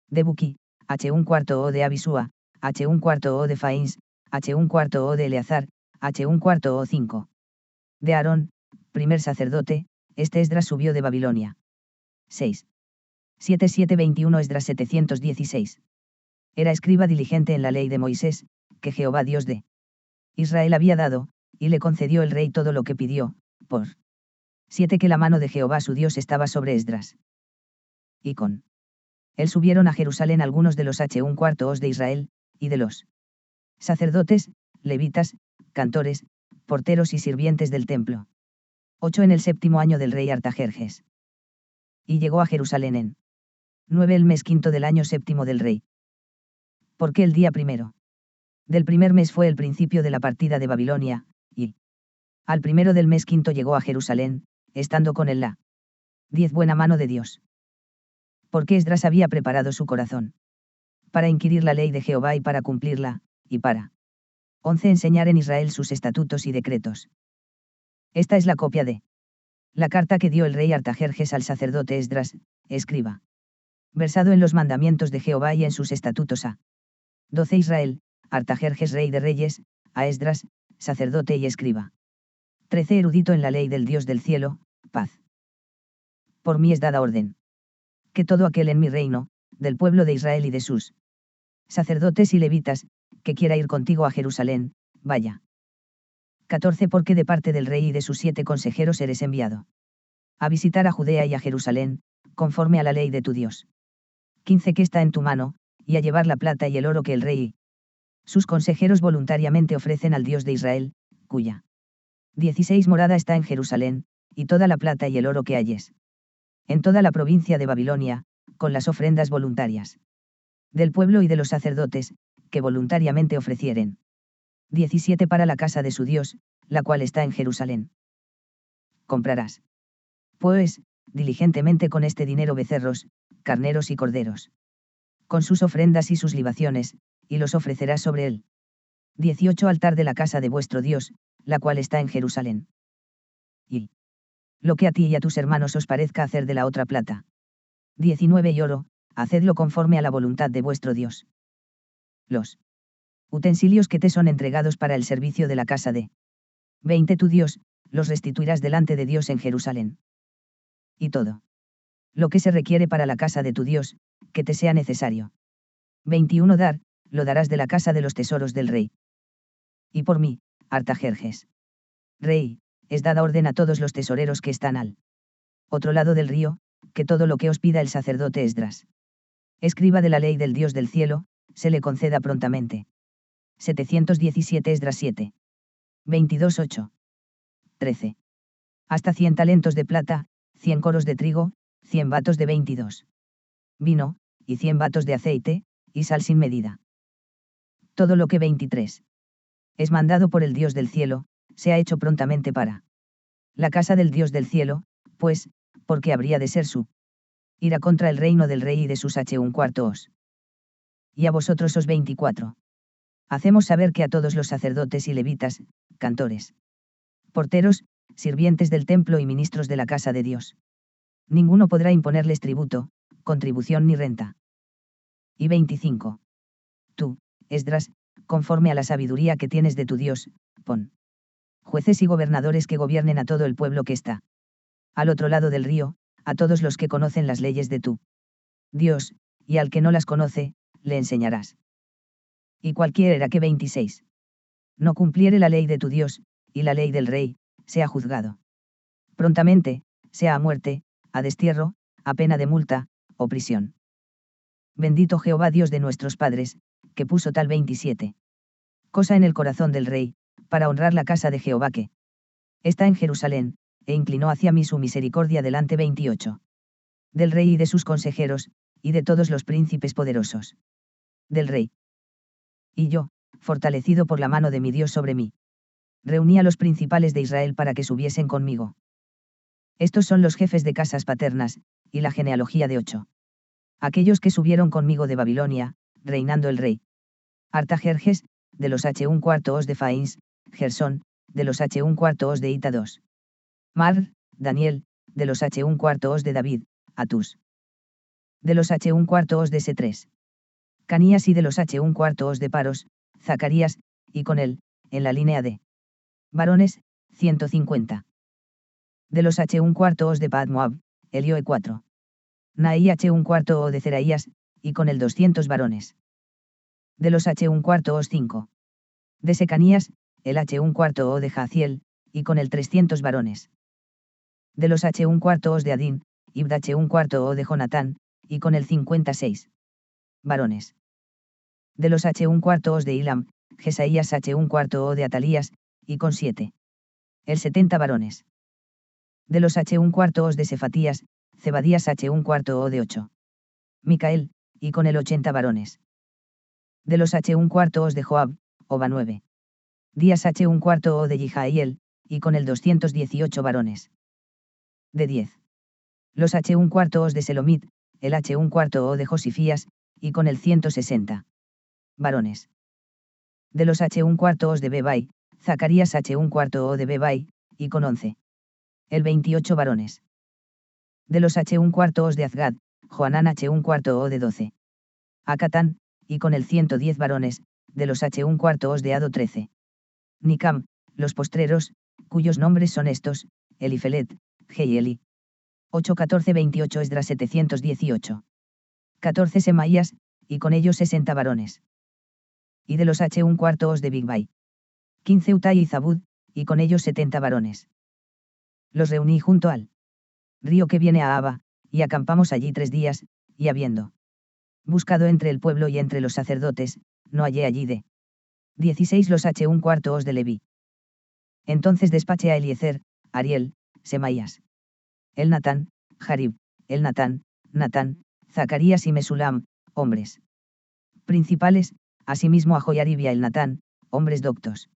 De Buki, H. un cuarto o de Abisúa, H. un cuarto o de Faíns, H. un cuarto o de Eleazar, H. un cuarto o 5. De Aarón, primer sacerdote, este Esdras subió de Babilonia. 6. 7:21 Esdras 716. Era escriba diligente en la ley de Moisés, que Jehová Dios de Israel había dado, y le concedió el rey todo lo que pidió, por 7 que la mano de Jehová su Dios estaba sobre Esdras. Y con él subieron a Jerusalén algunos de los H. un cuarto os de Israel, y de los sacerdotes, levitas, cantores, porteros y sirvientes del templo. 8 en el séptimo año del rey Artajerjes. Y llegó a Jerusalén en 9 el mes quinto del año séptimo del rey. Porque el día primero del primer mes fue el principio de la partida de Babilonia, y al primero del mes quinto llegó a Jerusalén, estando con él la 10 buena mano de Dios. Porque Esdras había preparado su corazón para inquirir la ley de Jehová y para cumplirla, y para 11 enseñar en Israel sus estatutos y decretos. Esta es la copia de la carta que dio el rey Artajerjes al sacerdote Esdras, escriba. Versado en los mandamientos de Jehová y en sus estatutos a 12 Israel, Artajerjes rey de reyes, a Esdras, sacerdote y escriba. 13 erudito en la ley del Dios del cielo, paz. Por mí es dada orden. Que todo aquel en mi reino, del pueblo de Israel y de sus sacerdotes y levitas, que quiera ir contigo a Jerusalén, vaya. 14 Porque de parte del rey y de sus 7 consejeros eres enviado a visitar a Judea y a Jerusalén, conforme a la ley de tu Dios. 15 Que está en tu mano, y a llevar la plata y el oro que el rey y sus consejeros voluntariamente ofrecen al Dios de Israel, cuya 16 morada está en Jerusalén, y toda la plata y el oro que halles en toda la provincia de Babilonia, con las ofrendas voluntarias del pueblo y de los sacerdotes, que voluntariamente ofrecieren. 17 Para la casa de su Dios, la cual está en Jerusalén. Comprarás, pues, diligentemente con este dinero becerros, carneros y corderos, con sus ofrendas y sus libaciones, y los ofrecerás sobre él. 18 Altar de la casa de vuestro Dios, la cual está en Jerusalén. Y Lo que a ti y a tus hermanos os parezca hacer de la otra plata. 19 y oro, hacedlo conforme a la voluntad de vuestro Dios. Los utensilios que te son entregados para el servicio de la casa de 20 tu Dios, los restituirás delante de Dios en Jerusalén. Y todo lo que se requiere para la casa de tu Dios, que te sea necesario. 21 dar, lo darás de la casa de los tesoros del rey. Y por mí, Artajerjes, rey, es dada orden a todos los tesoreros que están al otro lado del río, que todo lo que os pida el sacerdote Esdras, escriba de la ley del Dios del cielo, se le conceda prontamente. 717 Esdras 7. 22:8. 13. Hasta 100 talentos de plata, 100 coros de trigo, 100 batos de 22 vino, y 100 batos de aceite, y sal sin medida. Todo lo que 23 es mandado por el Dios del cielo, se ha hecho prontamente para la casa del Dios del cielo, pues, porque habría de ser su ira contra el reino del rey y de sus un cuarto os. Y a vosotros os 24. Hacemos saber que a todos los sacerdotes y levitas, cantores, porteros, sirvientes del templo y ministros de la casa de Dios, ninguno podrá imponerles tributo, contribución ni renta. Y 25. Tú, Esdras, conforme a la sabiduría que tienes de tu Dios, pon jueces y gobernadores que gobiernen a todo el pueblo que está al otro lado del río, a todos los que conocen las leyes de tu Dios, y al que no las conoce, le enseñarás. Y cualquiera que 26. No cumpliere la ley de tu Dios, y la ley del rey, sea juzgado prontamente, sea a muerte, a destierro, a pena de multa, o prisión. Bendito Jehová Dios de nuestros padres, que puso tal 27 cosa en el corazón del rey, para honrar la casa de Jehová que está en Jerusalén, e inclinó hacia mí su misericordia delante 28. Del rey y de sus consejeros, y de todos los príncipes poderosos. Del rey. Y yo, fortalecido por la mano de mi Dios sobre mí, reuní a los principales de Israel para que subiesen conmigo. Estos son los jefes de casas paternas, y la genealogía de 8. Aquellos que subieron conmigo de Babilonia, reinando el rey. Artajerjes, de los un cuarto os de Fains, Gersón, de los un cuarto os de Ita 2. Mar, Daniel, de los un cuarto os de David, Atus. De los un cuarto os de S3. Canías y de los un cuarto os de Paros, Zacarías, y con él, en la línea de varones, 150. De los un cuarto os de Padmoab, Elioe 4. Naí un cuarto o de Zeraías, y con él 200 varones. De los un cuarto os 5. De Secanías, el un cuarto o de Jaciel, y con él 300 varones. De los un cuarto os de Adín, Ibd un cuarto o de Jonatán, y con él 56 varones. De los un cuarto os de Ilam, Jesaías un cuarto o de Atalías, y con 7. El 70 varones. De los un cuarto os de Sefatías, Zebadías un cuarto o de 8. Micael, y con el 80 varones. De los un cuarto os de Joab, Oba 9. Días un cuarto o de Yijael, y con el 218 varones. De 10. Los un cuarto os de Selomit, el un cuarto o de Josifías, y con el 160 varones. De los un cuarto os de Bebai, Zacarías un cuarto o de Bebai, y con 11. El 28 varones. De los un cuarto os de Azgad, Joanán un cuarto o de 12. Acatán, y con el 110 varones, de los un cuarto os de Ado 13. Nicam, los postreros, cuyos nombres son estos, Elifelet, Geieli. 8 14 28 Esdras 718. 14 Semaías, y con ellos 60 varones. Y de los un cuarto os de Bigbai. 15 Utai y Zabud, y con ellos 70 varones. Los reuní junto al río que viene a Abba, y acampamos allí 3 días, y habiendo buscado entre el pueblo y entre los sacerdotes, no hallé allí de 16 los un cuarto os de Leví. Entonces despaché a Eliezer, Ariel, Semaías, el Natán, Jarib, el Natán, Zacarías y Mesulam, hombres principales, asimismo a Joiarib y a el Natán, hombres doctos.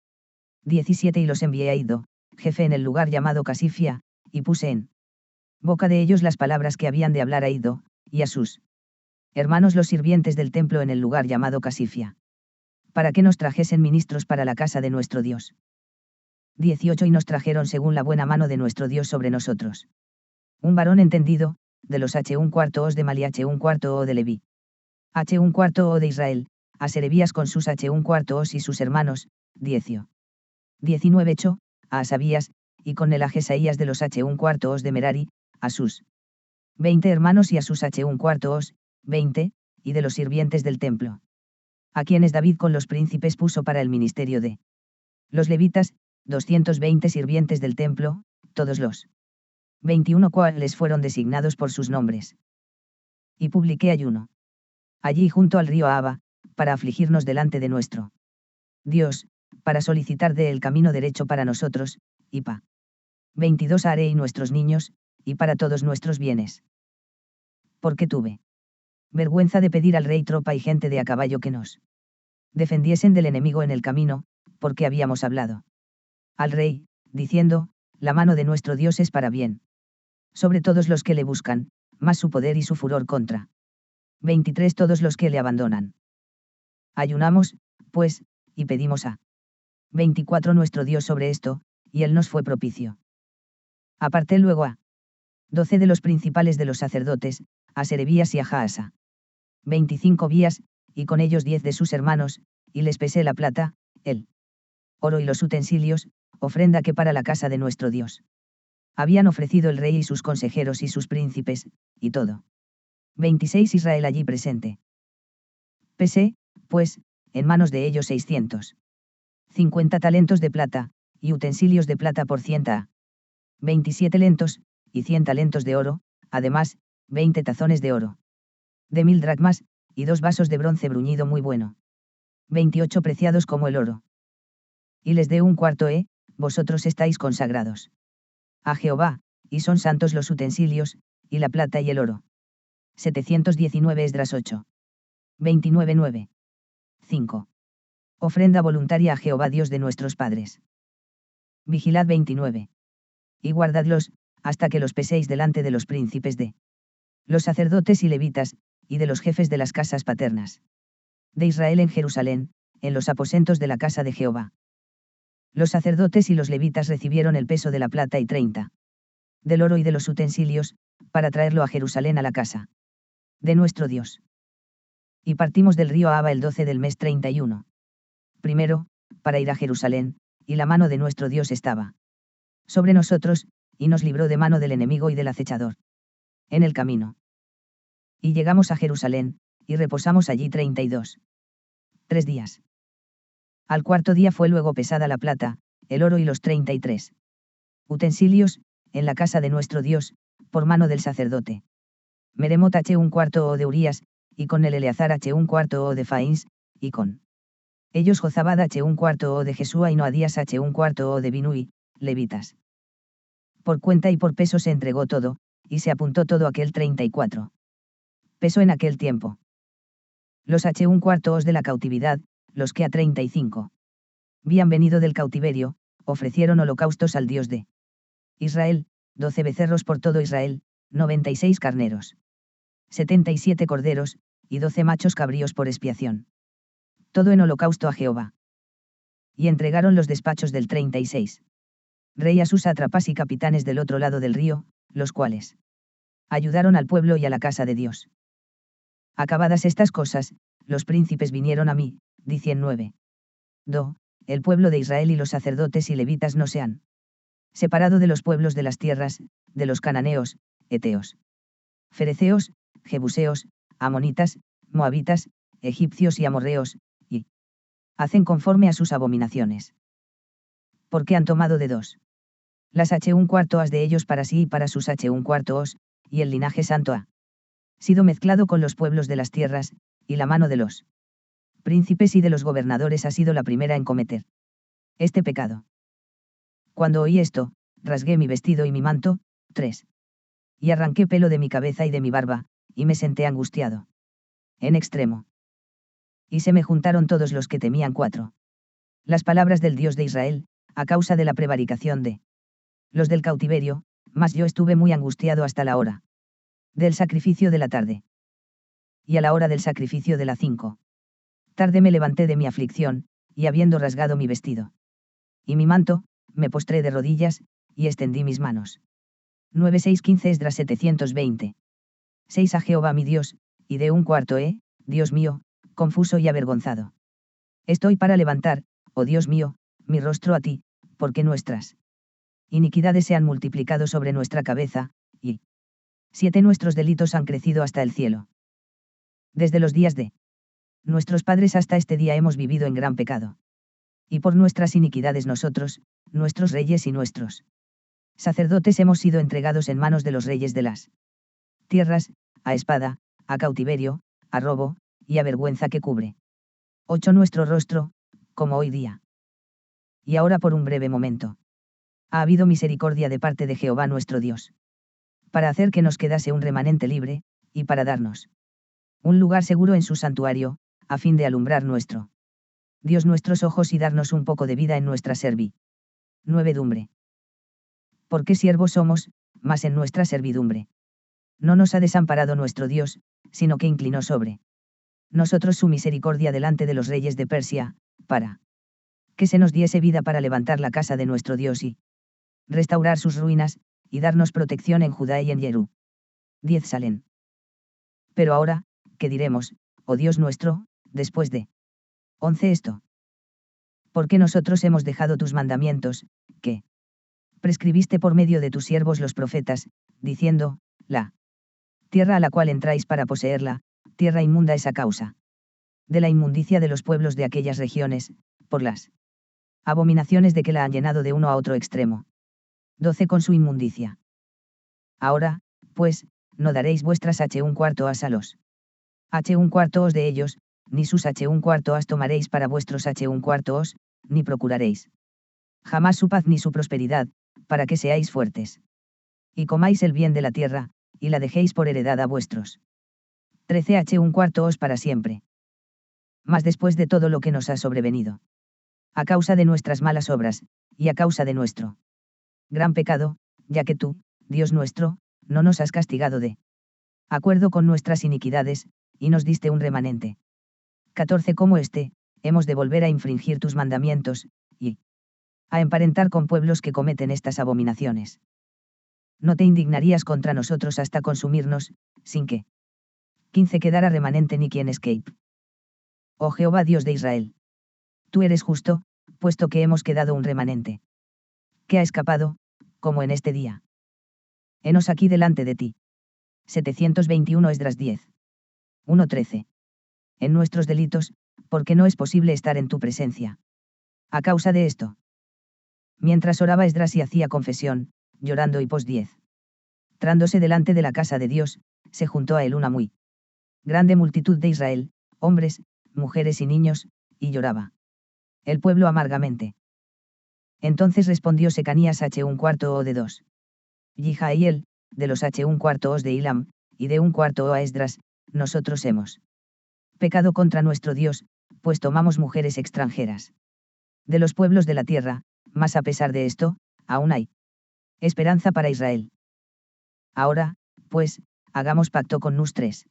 17 Y los envié a Iddo, jefe en el lugar llamado Casifia, y puse en boca de ellos las palabras que habían de hablar a Iddo, y a sus hermanos los sirvientes del templo en el lugar llamado Casifia, para que nos trajesen ministros para la casa de nuestro Dios. 18 Y nos trajeron según la buena mano de nuestro Dios sobre nosotros. Un varón entendido, de los un cuarto os de Mali un cuarto o de Leví. Un cuarto o de Israel, a Serebías con sus un cuarto os y sus hermanos, 10. 19 Hecho, a Asabías, y con él a Jesaías de los un cuarto os de Merari, a sus 20 hermanos y a sus un cuarto os, 20, y de los sirvientes del templo. A quienes David con los príncipes puso para el ministerio de los levitas, 220 sirvientes del templo, todos los 21 cuales fueron designados por sus nombres. Y publiqué ayuno allí junto al río Ahava, para afligirnos delante de nuestro Dios, para solicitar de él camino derecho para nosotros, y pa. 22 Haré y nuestros niños, y para todos nuestros bienes. Porque tuve vergüenza de pedir al rey tropa y gente de a caballo que nos defendiesen del enemigo en el camino, porque habíamos hablado al rey, diciendo, la mano de nuestro Dios es para bien. Sobre todos los que le buscan, más su poder y su furor contra 23 todos los que le abandonan. Ayunamos, pues, y pedimos a 24 nuestro Dios sobre esto, y él nos fue propicio. Aparté luego a 12 de los principales de los sacerdotes, a Serebías y a Jaasa. 25 vías, y con ellos 10 de sus hermanos, y les pesé la plata, el oro y los utensilios, ofrenda que para la casa de nuestro Dios habían ofrecido el rey y sus consejeros y sus príncipes, y todo. 26 Israel allí presente. Pesé, pues, en manos de ellos 650 talentos de plata, y utensilios de plata por 100 27 lentos, y 100 talentos de oro, además, 20 tazones de oro. De 1000 dracmas, y 2 vasos de bronce bruñido muy bueno. 28 preciados como el oro. Y les dé un cuarto, vosotros estáis consagrados a Jehová, y son santos los utensilios, y la plata y el oro. 719 Esdras 8. 29:9. 5. Ofrenda voluntaria a Jehová Dios de nuestros padres. Vigilad 29. Y guardadlos, hasta que los peséis delante de los príncipes de los sacerdotes y levitas, y de los jefes de las casas paternas de Israel en Jerusalén, en los aposentos de la casa de Jehová. Los sacerdotes y los levitas recibieron el peso de la plata y 30 del oro y de los utensilios, para traerlo a Jerusalén a la casa de nuestro Dios. Y partimos del río Ahava el 12 del mes 31. Primero, para ir a Jerusalén, y la mano de nuestro Dios estaba sobre nosotros, y nos libró de mano del enemigo y del acechador en el camino. Y llegamos a Jerusalén, y reposamos allí 32. 3 días. Al cuarto día fue luego pesada la plata, el oro y los 33 utensilios, en la casa de nuestro Dios, por mano del sacerdote Meremot un cuarto o de Urías, y con el Eleazar un cuarto o de Faíns, y con ellos Jozabad un cuarto o de Jesúa y Noadías un cuarto o de Binui, levitas. Por cuenta y por peso se entregó todo, y se apuntó todo aquel 34. Peso en aquel tiempo. Los un cuarto os de la cautividad, los que a 35 habían venido del cautiverio, ofrecieron holocaustos al Dios de Israel, 12 becerros por todo Israel, 96 carneros, 77 corderos, y 12 machos cabríos por expiación. Todo en holocausto a Jehová. Y entregaron los despachos del 36. Rey a sus sátrapas y capitanes del otro lado del río, los cuales ayudaron al pueblo y a la casa de Dios. Acabadas estas cosas, los príncipes vinieron a mí, dicen 9. El pueblo de Israel y los sacerdotes y levitas no se han separado de los pueblos de las tierras, de los cananeos, eteos, fereceos, jebuseos, amonitas, moabitas, egipcios y amorreos, y hacen conforme a sus abominaciones. Porque han tomado de 2 las un cuarto as de ellos para sí y para sus un cuarto os, y el linaje santo ha sido mezclado con los pueblos de las tierras, y la mano de los príncipes y de los gobernadores ha sido la primera en cometer este pecado. Cuando oí esto, rasgué mi vestido y mi manto, 3. Y arranqué pelo de mi cabeza y de mi barba, y me senté angustiado en extremo. Y se me juntaron todos los que temían 4. Las palabras del Dios de Israel, a causa de la prevaricación de los del cautiverio, mas yo estuve muy angustiado hasta la hora del sacrificio de la tarde. Y a la hora del sacrificio de la 5. Tarde me levanté de mi aflicción, y habiendo rasgado mi vestido y mi manto, me postré de rodillas, y extendí mis manos. 9:6-15 Esdras 720. 6 A Jehová mi Dios, y de un cuarto Dios mío, confuso y avergonzado. Estoy para levantar, oh Dios mío, mi rostro a ti, porque nuestras iniquidades se han multiplicado sobre nuestra cabeza, y 7 Nuestros delitos han crecido hasta el cielo. Desde los días de nuestros padres hasta este día hemos vivido en gran pecado. Y por nuestras iniquidades nosotros, nuestros reyes y nuestros sacerdotes hemos sido entregados en manos de los reyes de las tierras, a espada, a cautiverio, a robo, y a vergüenza que cubre 8 Nuestro rostro, como hoy día. Y ahora por un breve momento. Ha habido misericordia de parte de Jehová nuestro Dios. Para hacer que nos quedase un remanente libre, y para darnos un lugar seguro en su santuario, a fin de alumbrar nuestro Dios nuestros ojos y darnos un poco de vida en nuestra servidumbre. Porque siervos somos, mas en nuestra servidumbre. No nos ha desamparado nuestro Dios, sino que inclinó sobre nosotros su misericordia delante de los reyes de Persia, para que se nos diese vida para levantar la casa de nuestro Dios y restaurar sus ruinas, y darnos protección en Judá y en Jerú. 10 Salén. Pero ahora, ¿qué diremos, oh Dios nuestro, después de 11 Esto? Porque nosotros hemos dejado tus mandamientos, que prescribiste por medio de tus siervos los profetas, diciendo, la tierra a la cual entráis para poseerla, tierra inmunda es a causa de la inmundicia de los pueblos de aquellas regiones, por las abominaciones de que la han llenado de uno a otro extremo. 12 Con su inmundicia. Ahora, pues, no daréis vuestras un cuarto as a los un cuarto os de ellos, ni sus un cuarto as tomaréis para vuestros un cuarto os, ni procuraréis jamás su paz ni su prosperidad, para que seáis fuertes. Y comáis el bien de la tierra, y la dejéis por heredad a vuestros 13 un cuarto os para siempre. Mas después de todo lo que nos ha sobrevenido, a causa de nuestras malas obras, y a causa de nuestro gran pecado, ya que tú, Dios nuestro, no nos has castigado de acuerdo con nuestras iniquidades, y nos diste un remanente. 14 Como hemos de volver a infringir tus mandamientos, y a emparentar con pueblos que cometen estas abominaciones. No te indignarías contra nosotros hasta consumirnos, sin que 15 quedara remanente ni quien escape. Oh Jehová Dios de Israel. Tú eres justo, puesto que hemos quedado un remanente que ha escapado, como en este día. Henos aquí delante de ti. 721 Esdras 10. 1:13. En nuestros delitos, porque no es posible estar en tu presencia. A causa de esto. Mientras oraba Esdras y hacía confesión, llorando y pos 10. Trándose delante de la casa de Dios, se juntó a él una muy grande multitud de Israel, hombres, mujeres y niños, y lloraba el pueblo amargamente. Entonces respondió Secanías un cuarto o de 2. Yijael, de los un cuarto os de Ilam, y de un cuarto o a Esdras, nosotros hemos pecado contra nuestro Dios, pues tomamos mujeres extranjeras de los pueblos de la tierra, mas a pesar de esto, aún hay esperanza para Israel. Ahora, pues, hagamos pacto con nuestros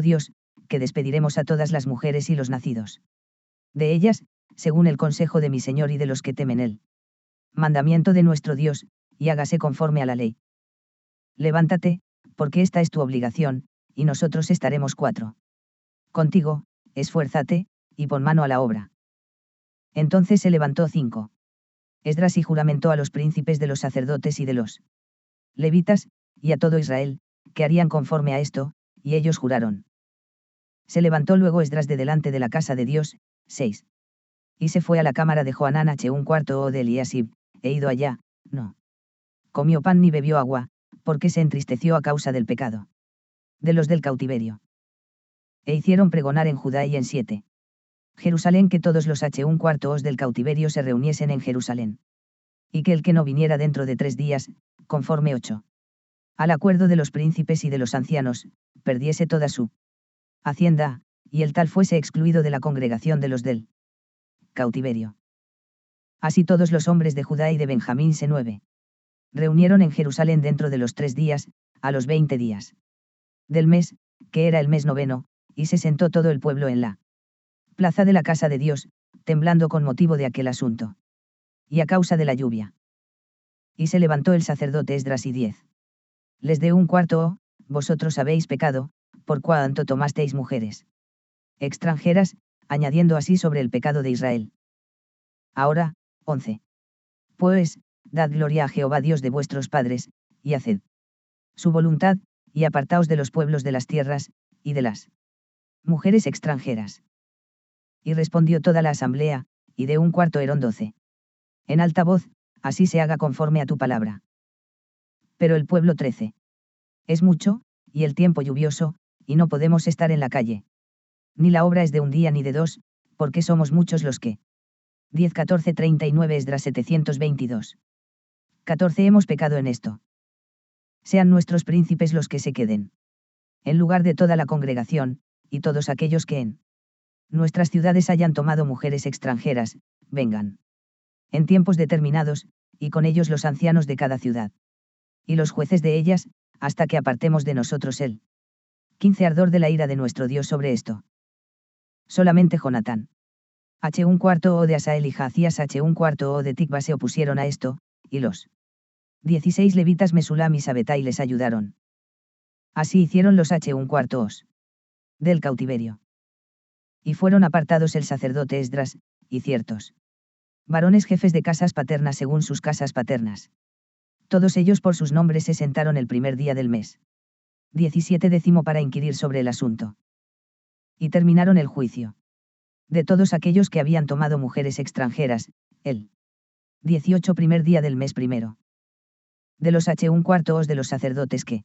Dios, que despediremos a todas las mujeres y los nacidos de ellas, según el consejo de mi Señor y de los que temen él. Mandamiento de nuestro Dios, y hágase conforme a la ley. Levántate, porque esta es tu obligación, y nosotros estaremos 4. Contigo, esfuérzate, y pon mano a la obra. Entonces se levantó 5. Esdras y juramentó a los príncipes de los sacerdotes y de los levitas, y a todo Israel, que harían conforme a esto, y ellos juraron. Se levantó luego Esdras de delante de la casa de Dios, 6. Y se fue a la cámara de Joanán un cuarto o de Eliasib, e ido allá, no comió pan ni bebió agua, porque se entristeció a causa del pecado de los del cautiverio. E hicieron pregonar en Judá y en 7. Jerusalén que todos los un cuarto os del cautiverio se reuniesen en Jerusalén. Y que el que no viniera dentro de 3 días, conforme 8. Al acuerdo de los príncipes y de los ancianos, perdiese toda su hacienda, y el tal fuese excluido de la congregación de los del cautiverio. Así todos los hombres de Judá y de Benjamín se 9. Reunieron en Jerusalén dentro de los 3 días, a los 20 días del mes, que era el mes 9, y se sentó todo el pueblo en la plaza de la casa de Dios, temblando con motivo de aquel asunto. y a causa de la lluvia. Y se levantó el sacerdote Esdras y 10. Les de un cuarto, vosotros habéis pecado, por cuanto tomasteis mujeres extranjeras, añadiendo así sobre el pecado de Israel. Ahora, 11. Pues, dad gloria a Jehová Dios de vuestros padres, y haced su voluntad, y apartaos de los pueblos de las tierras, y de las mujeres extranjeras. Y respondió toda la asamblea, y de un cuarto eran 12. En alta voz, así se haga conforme a tu palabra. Pero el pueblo 13. Es mucho, y el tiempo lluvioso, y no podemos estar en la calle. Ni la obra es de un día ni de dos, porque somos muchos los que. 10 14 39 Esdras 722. 14 Hemos pecado en esto. Sean nuestros príncipes los que se queden en lugar de toda la congregación, y todos aquellos que en nuestras ciudades hayan tomado mujeres extranjeras, vengan en tiempos determinados, y con ellos los ancianos de cada ciudad. Y los jueces de ellas, hasta que apartemos de nosotros el 15 ardor de la ira de nuestro Dios sobre esto. Solamente Jonatán. H un cuarto o de Asael y Jacías H un cuarto o de Tikva se opusieron a esto, y los 16 levitas Mesulam y Sabetai les ayudaron. Así hicieron los H un cuarto os del cautiverio. Y fueron apartados el sacerdote Esdras, y ciertos varones jefes de casas paternas según sus casas paternas. Todos ellos por sus nombres se sentaron el primer día del mes 17 décimo para inquirir sobre el asunto. Y terminaron el juicio de todos aquellos que habían tomado mujeres extranjeras, el 18 primer día del mes primero. De los H un cuarto os de los sacerdotes que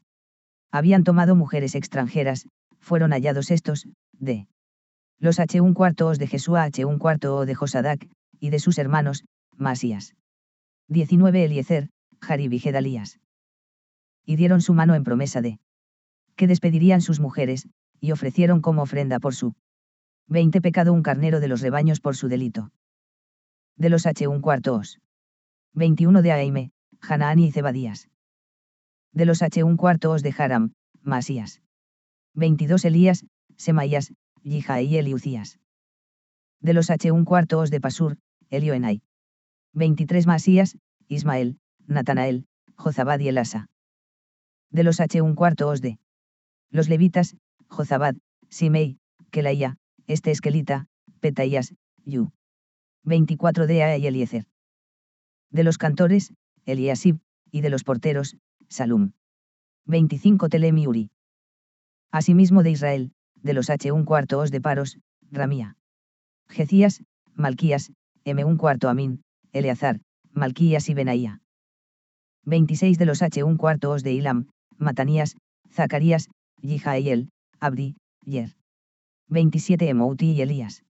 habían tomado mujeres extranjeras, fueron hallados estos, de los H un cuarto os de Jesúa H un cuarto o de Josadac, y de sus hermanos, Masías. 19 Eliezer, Jarib y Gedalías. Y dieron su mano en promesa de que despedirían sus mujeres, y ofrecieron como ofrenda por su 20 pecado un carnero de los rebaños por su delito. De los H un cuarto os 21 de Aime, Hanaani y Zebadías. De los H un cuarto os de Haram, Masías. 22 Elías, Semaías, Yijael y Ucías. De los H un cuarto os de Pasur, Elioenai. 23 Masías, Ismael, Natanael, Jozabad y Elasa. De los H un cuarto os de los levitas, Jozabad, Simei, Kelaía, Eskelita, Petaías, Yu. 24 de Aa y Eliezer. De los cantores, Eliasib, y de los porteros, Salum. 25 Telem y Uri. Asimismo de Israel, de los H un cuarto os de Paros, Ramía. Jecías, Malquías, M un cuarto Amín, Eleazar, Malquías y Benaía. 26 de los H un cuarto os de Ilam, Matanías, Zacarías, Yijael, Abdi, Yer. 27 Emouti y Elías.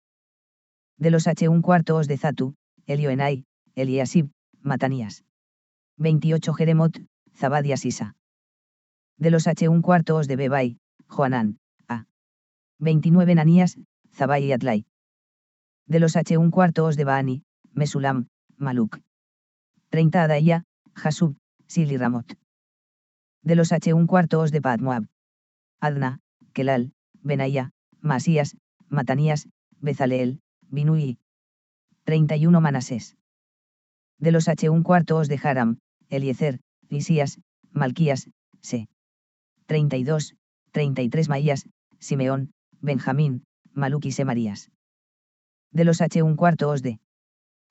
De los H un cuarto os de Zatu, Elioenai, Eliasib, Matanías. 28 Jeremot, Zabad y Asisa. De los H un cuarto os de Bebai, Joanán, A. 29 Nanías, Zabai y Atlai. De los H un cuarto os de Baani, Mesulam, Maluk. 30 Adaía, Jasub, Sil y Ramot. De los H un cuarto os de Padmoab. Adna, Kelal, Benaía, Masías, Matanías, Bezaleel, Binui. 31 Manasés. De los H un cuarto os de Haram, Eliezer, Isías, Malquías, Se. 32, 33 Maías, Simeón, Benjamín, Maluk y Semarías. De los H un cuarto os de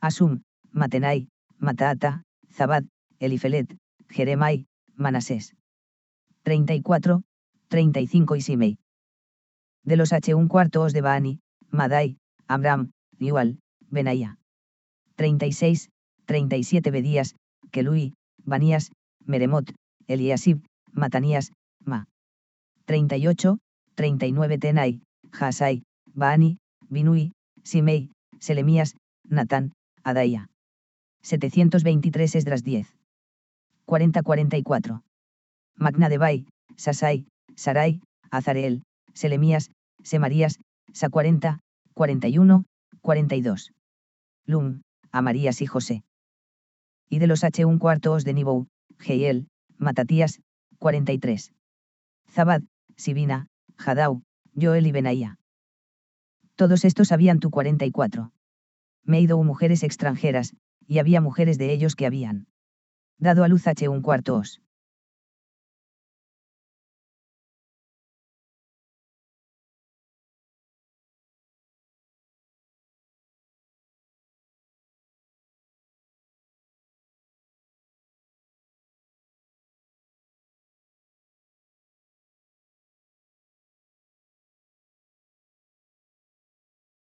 Asum, Matenai, Mataata, Zabad, Elifelet, Jeremai, Manasés. 34, 35 y Simei. De los H un cuarto os de Baani, Madai, Amram, Yual, Benaía. 36, 37 Bedías, Kelui, Banías, Meremot, Eliasib, Matanías, Ma. 38, 39 Tenai, Hasai, Baani, Binui, Simei, Selemías, Natán, Adaía. 723 Esdras 10. 40-44. Magnadebai, Sasai, Sarai, Azareel, Selemías, Semarías, Sa 40, 41, 42. Lum, Amarías y José. Y de los H un cuarto os de Nibou, Geiel, Matatías, 43. Zabad, Sibina, Jadau, Joel y Benaía. Todos estos habían tu 44. Meidou mujeres extranjeras, y había mujeres de ellos que habían dado a luz H un cuarto os.